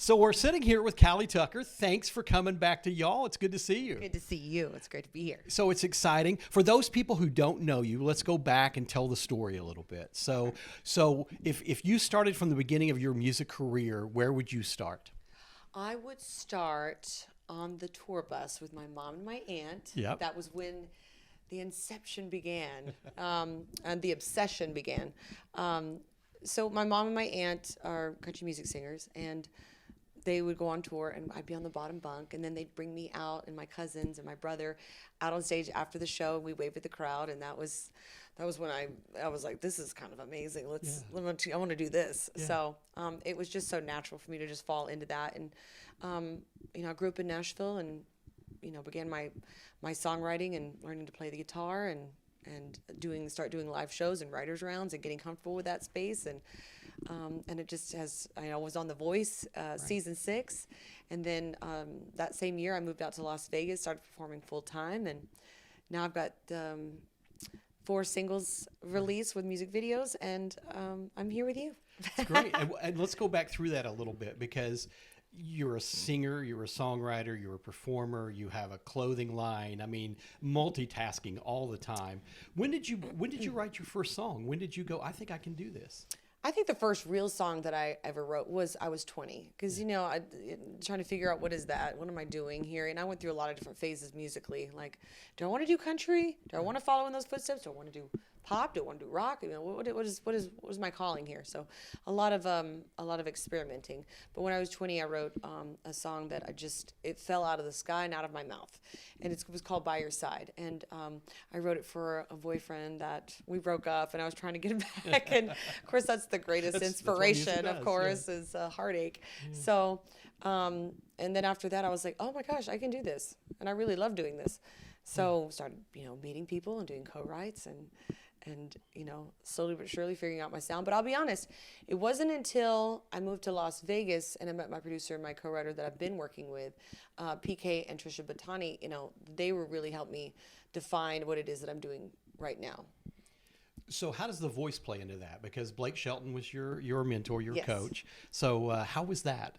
So we're sitting here with Cali Tucker. Thanks for coming back to y'all. It's good to see you. Good to see you. It's great to be here. So it's exciting. For those people who don't know you, let's go back and tell the story a little bit. So if you started from the beginning of your music career, where would you start? I would start on the tour bus with my mom and my aunt. Yep. That was when the inception began, and the obsession began. So my mom and my aunt are country music singers, and they would go on tour, and I'd be on the bottom bunk, and then they'd bring me out and my cousins and my brother out on stage after the show, and we waved at the crowd, and that was when I was like, this is kind of amazing. I want to do this. Yeah. So it was just so natural for me to just fall into that, and I grew up in Nashville, and began my songwriting and learning to play the guitar and start doing live shows and writers rounds and getting comfortable with that space, and it just has. I was on The Voice season 6, and then that same year I moved out to Las Vegas, started performing full time, and now I've got 4 singles released with music videos, and I'm here with you. That's great. And let's go back through that a little bit, because you're a singer, you're a songwriter, you're a performer, you have a clothing line. I mean, multitasking all the time. When did you write your first song? When did you go, I think I can do this? I think the first real song that I ever wrote was I was 20, because I trying to figure out what is that, what am I doing here, and I went through a lot of different phases musically. Like, do I want to do country? Do I want to follow in those footsteps? Do I want to do pop? Do I want to do rock? What is my calling here? So a lot of experimenting. But when I was 20, I wrote a song that it fell out of the sky and out of my mouth, and it was called By Your Side. And I wrote it for a boyfriend that we broke up, and I was trying to get him back. And of course, that's the greatest inspiration. Of course, is heartache. Yeah. So, and then after that, I was like, oh my gosh, I can do this, and I really love doing this. So started meeting people and doing co-writes and slowly but surely figuring out my sound. But I'll be honest, it wasn't until I moved to Las Vegas and I met my producer and my co-writer that I've been working with, PK and Trisha Batani. They were really helped me define what it is that I'm doing right now. So how does The Voice play into that? Because Blake Shelton was your mentor, your Yes. coach. So how was that?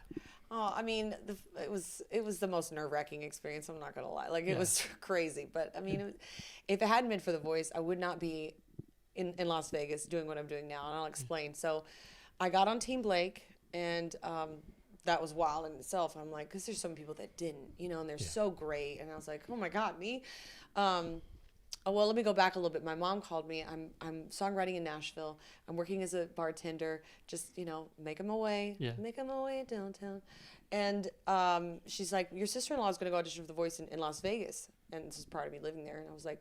Oh, I mean, it was the most nerve-wracking experience. I'm not gonna lie, it was crazy. But I mean, if it hadn't been for The Voice, I would not be in Las Vegas doing what I'm doing now, and I'll explain. So, I got on Team Blake, and that was wild in itself. I'm like, because there's some people that didn't, and they're so great, and I was like, oh my God, me. Well, let me go back a little bit. My mom called me. I'm songwriting in Nashville. I'm working as a bartender, just, making my way downtown. And she's like, your sister-in-law is going to go audition for The Voice in Las Vegas. And this is part of me living there. And I was like,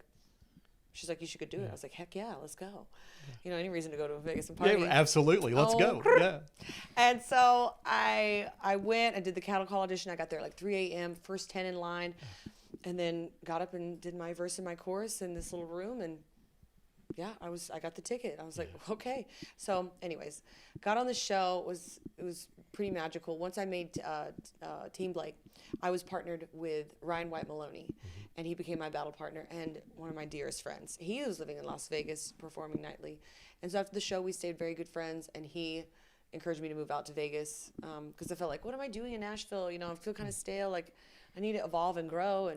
she's like, you should go do it. I was like, heck yeah, let's go. Any reason to go to Vegas and party. Yeah, absolutely. Let's go. Yeah. And so I went, I did the cattle call audition. I got there at 3 a.m., first 10 in line. And then got up and did my verse and my chorus in this little room, and I got the ticket. I was like, okay. So, anyways, got on the show. It was pretty magical. Once I made Team Blake, I was partnered with Ryan White Maloney, and he became my battle partner and one of my dearest friends. He was living in Las Vegas, performing nightly, and so after the show, we stayed very good friends. And he encouraged me to move out to Vegas because I felt like, what am I doing in Nashville? I feel kind of stale. I need to evolve and grow,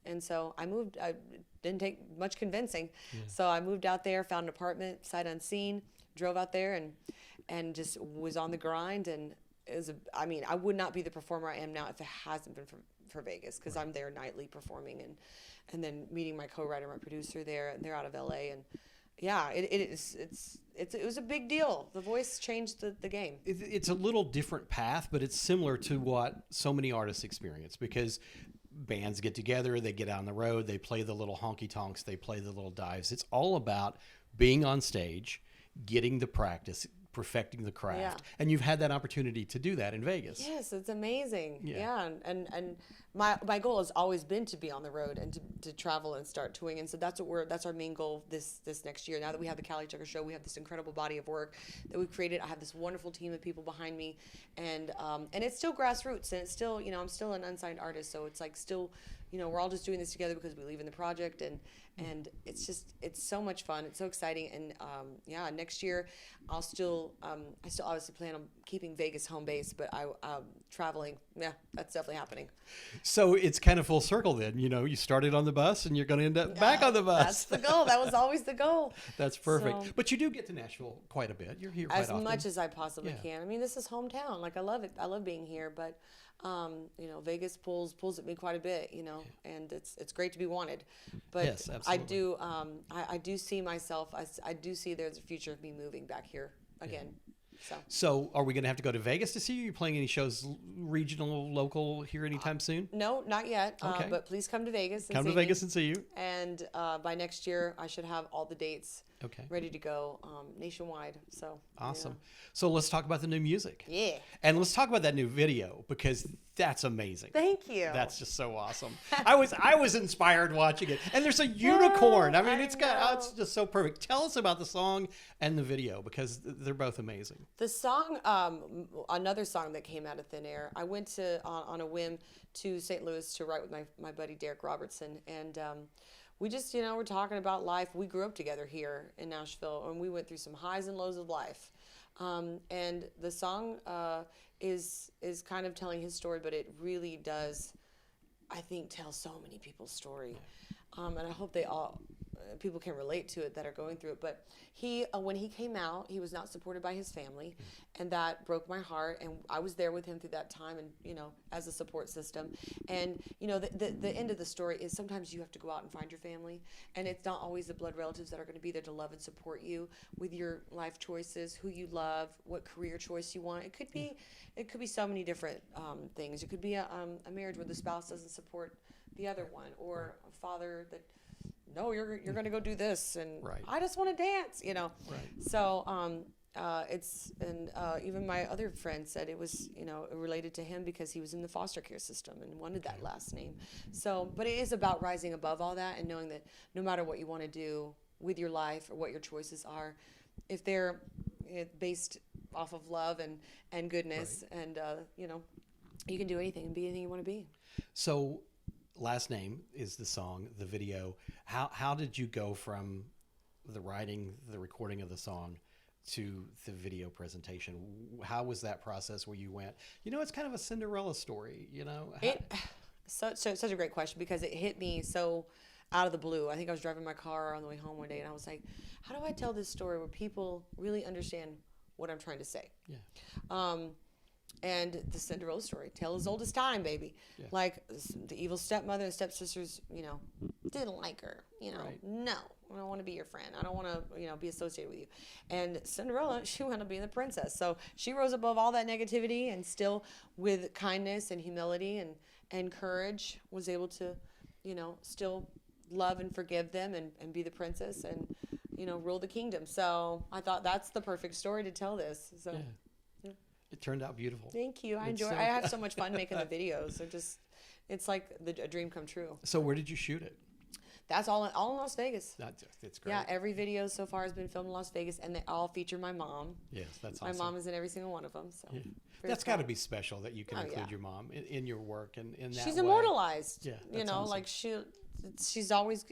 and so I moved. I didn't take much convincing, so I moved out there, found an apartment, sight unseen, drove out there, and just was on the grind. And it was I would not be the performer I am now if it hasn't been for Vegas, because I'm there nightly performing, and then meeting my co-writer, my producer there, and they're out of LA, and it was a big deal. The Voice changed the game. It's a little different path, but it's similar to what so many artists experience, because bands get together, they get out on the road, they play the little honky tonks, they play the little dives. It's all about being on stage, getting the practice, perfecting the craft. And you've had that opportunity to do that in Vegas. Yes, it's amazing. And my goal has always been to be on the road and to travel and start touring. And so that's our main goal this next year. Now that we have the Cali Tucker show, we have this incredible body of work that we've created. I have this wonderful team of people behind me, and it's still grassroots, and it's still, I'm still an unsigned artist, so it's still, we're all just doing this together because we believe in the project, and it's so much fun. It's so exciting, and yeah, next year I still obviously plan on keeping Vegas home base, but traveling. Yeah, that's definitely happening. So it's kind of full circle then. You started on the bus and you're going to end up back on the bus. That's the goal. That was always the goal. That's perfect. So, but you do get to Nashville quite a bit. You're here quite as often. much as I possibly can. I mean, this is hometown. Like, I love it. I love being here, but Vegas pulls at me quite a bit, and it's great to be wanted. But yes, absolutely. I do see myself, I do see there's a future of me moving back here again. So are we going to have to go to Vegas to see you? Are you playing any shows, regional, local, here anytime soon? No, not yet. Okay. But please come to Vegas. Come to Vegas and see you. And by next year, I should have all the dates ready to go nationwide. So awesome. Yeah. So let's talk about the new music. Yeah. And let's talk about that new video, because that's amazing. Thank you. That's just so awesome. I was inspired watching it. And there's a unicorn. I mean, it's just so perfect. Tell us about the song and the video, because they're both amazing. The song, another song that came out of thin air. I went to on a whim to St. Louis to write with my buddy Derek Robertson, and we just we're talking about life. We grew up together here in Nashville, and we went through some highs and lows of life. And the song is kind of telling his story, but it really does, I think, tell so many people's story. And I hope people can relate to it that are going through it. But when he came out, he was not supported by his family, and that broke my heart. And I was there with him through that time, and as a support system. And the end of the story is sometimes you have to go out and find your family, and it's not always the blood relatives that are going to be there to love and support you with your life choices, who you love, what career choice you want. It could be so many different things. It could be a marriage where the spouse doesn't support the other one, or a father that, no, you're going to go do this, and I just want to dance, Right. So even my other friend said it was related to him because he was in the foster care system and wanted that last name. So, but it is about rising above all that and knowing that no matter what you want to do with your life or what your choices are, if they're based off of love and goodness, and you can do anything and be anything you want to be. So, Last Name is the song, the video. How did you go from the writing, the recording of the song, to the video presentation? How was that process where you went, it's kind of a Cinderella story, Such a great question, because it hit me so out of the blue. I think I was driving my car on the way home one day, and I was like, how do I tell this story where people really understand what I'm trying to say? Yeah. And the Cinderella story, tale as old as time, baby. Yeah. Like, the evil stepmother and stepsisters, didn't like her. Right. No, I don't want to be your friend. I don't want to, be associated with you. And Cinderella, she wound up being the princess. So she rose above all that negativity, and still, with kindness and humility and courage, was able to, still love and forgive them and be the princess and, rule the kingdom. So I thought that's the perfect story to tell this. So. Yeah. It turned out beautiful. Thank you. I have so much fun making the videos. It's like a dream come true. So where did you shoot it? That's all in Las Vegas. It's great. Yeah, every video so far has been filmed in Las Vegas, and they all feature my mom. Yes, that's awesome. My mom is in every single one of them. So that's got to be special that you can include your mom in your work and in that She's way. Immortalized. Yeah, awesome. Like she's always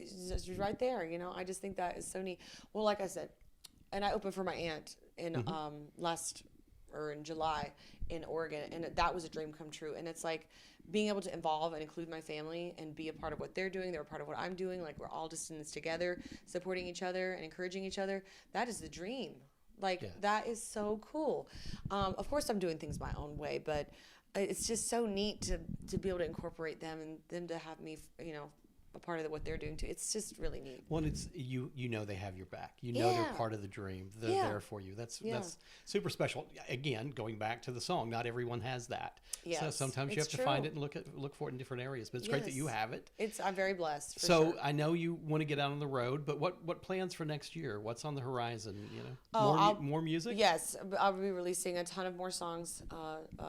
right there. I just think that is so neat. Well, like I said, and I opened for my aunt in in July in Oregon, and that was a dream come true. And it's like being able to involve and include my family and be a part of what they're doing. They're a part of what I'm doing. Like, we're all just in this together, supporting each other and encouraging each other. That is the dream. That is so cool. Of course, I'm doing things my own way, but it's just so neat to be able to incorporate them and them to have me, a part of what they're doing too. It's just really neat. Well, it's they have your back. They're part of the dream. They're there for you. That's super special. Again, going back to the song, not everyone has that. Yes, so sometimes you have to find it and look for it in different areas. But it's great that you have it. I'm very blessed. So sure. I know you want to get out on the road, but what plans for next year? What's on the horizon? More music? Yes, I'll be releasing a ton of more songs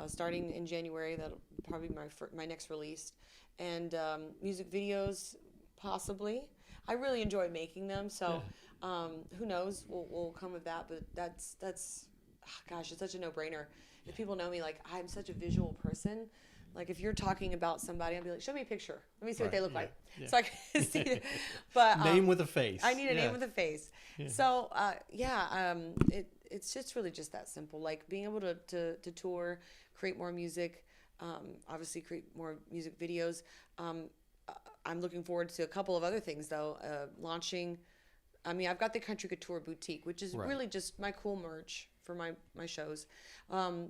starting in January. That'll probably be my next release. And music videos, possibly. I really enjoy making them, so who knows what will come of that. But that's it's such a no-brainer. If people know me, like, I'm such a visual person Like if you're talking about somebody, I'll be like, show me a picture. Let me see what they Right, look yeah, like. yeah. So I can see it. But Name with a face. I need a Yeah. name with a face. Yeah. So it's just really just that simple. Like being able to tour, create more music, obviously create more music videos. I'm looking forward to a couple of other things though. Launching. I mean, I've got the Country Couture Boutique, which is Right. really just my cool merch for my shows,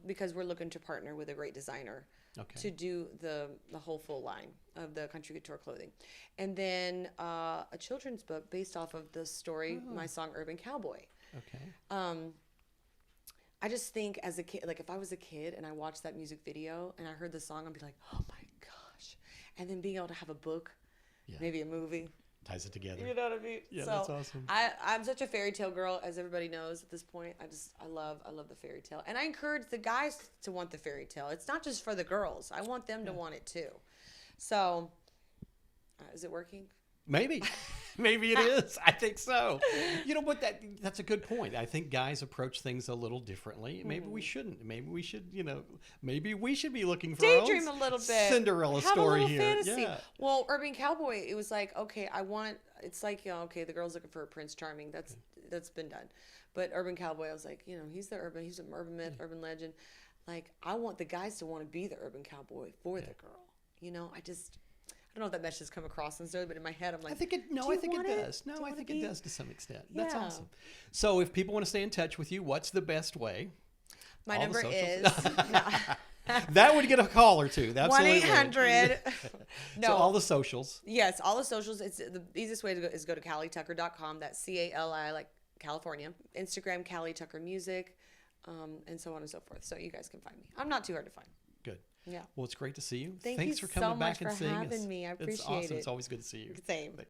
because we're looking to partner with a great designer Okay. to do the whole full line of the Country Couture clothing. And then a children's book based off of the story, my song Urban Cowboy. Okay. I just think as a kid, like if I was a kid and I watched that music video and I heard the song, I'd be like, oh my gosh. And then being able to have a book, Yeah. maybe a movie. Ties it together. You know what I mean? Yeah, So that's awesome. I'm such a fairy tale girl, as everybody knows at this point. I love the fairy tale. And I encourage the guys to want the fairy tale. It's not just for the girls. I want them to want it too. So, is it working? Maybe. Maybe it is. I think so. You know what? That's a good point. I think guys approach things a little differently. Maybe we shouldn't. Maybe we should, maybe we should be looking for our own Daydream a little bit. Cinderella Have story a little here. fantasy. Yeah. Well, Urban Cowboy, it was like, okay, it's like, okay, the girl's looking for a Prince Charming. That's been done. But Urban Cowboy, I was like, he's an urban myth, urban legend. Like, I want the guys to want to be the Urban Cowboy for the girl. I don't know if that message has come across necessarily, but in my head, I'm like, I think it do you want does. Do No, you I wanna think be- it does to some extent. That's Yeah. awesome. So if people want to stay in touch with you, what's the best way? My All the number socials? is That would get a call or two. Absolutely. 1-800. No. So all the socials. Yes, all the socials. It's the easiest way to go is go to CaliTucker.com. That's CALI, like California. Instagram, Cali Tucker Music, and so on and so forth. So you guys can find me. I'm not too hard to find. Good. Yeah. Well, it's great to see you. Thank Thanks you for coming so back much and for seeing us. having me. I It's appreciate awesome. it. It's always good to see you. Same.